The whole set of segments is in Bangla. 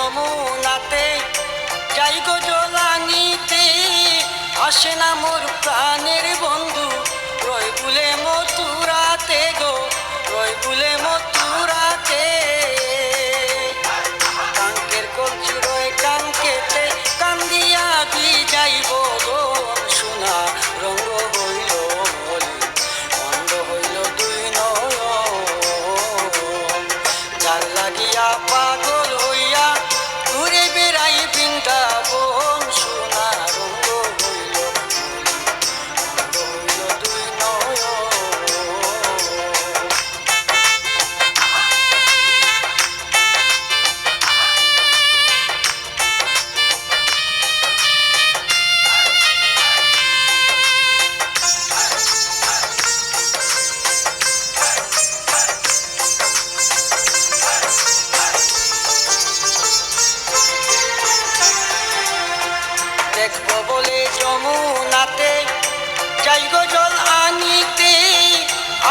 যমুনাতে যাই গো জলানিতে, আসে না মোর প্রাণের বন্ধু রয় বুলে মথুরাতে গো, রয় বুলে মথুরাতে। কাঙ্কের কলছি রয় কাঙ্কেতে, কান্দিয়া দি যাইব দোন সোনা রঙ্গ হইল মলিন, অন্ধ হইল দুই নয়ন। যার লাগিয়া পাগল হইয়া ঘুরে বেড়াই বৃন্দাবন, সোনা রঙ্গ হইল মলিন, অন্ধ হইল দুই নয়ন। দেখবো বলে যমুনাতে যাই গো জল আনিতে,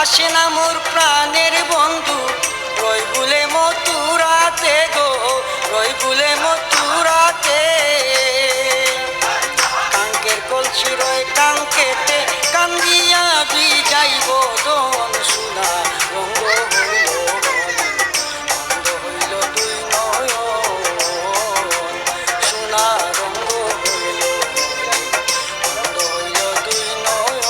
আসে না মোর প্রাণের বন্ধু রয় বুলে মথুরাতে গো, রয় বুলে মথুরাতে। কাঙ্কের কলছি রয় কাঙ্কেতে, কান্দিয়া দি যাইব দোন সোনা রঙ্গ হইল মলিন, অন্ধ হইল দুই নয়ন। সোনা রঙ্গ হইল মলিন, অন্ধ হইল দুই নয়ন।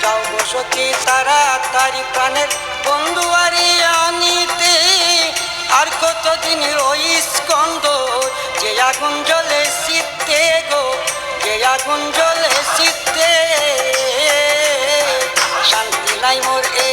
যাও গো সখী তাড়াতাড়ি প্রাণের বন্ধু আরে আনিতে, আর কতদিন রই স্কন্দ যে আগুন জ্বলে শীতে গো, যে আগুন জ্বলে শীতে। শান্তি নাই মোর এ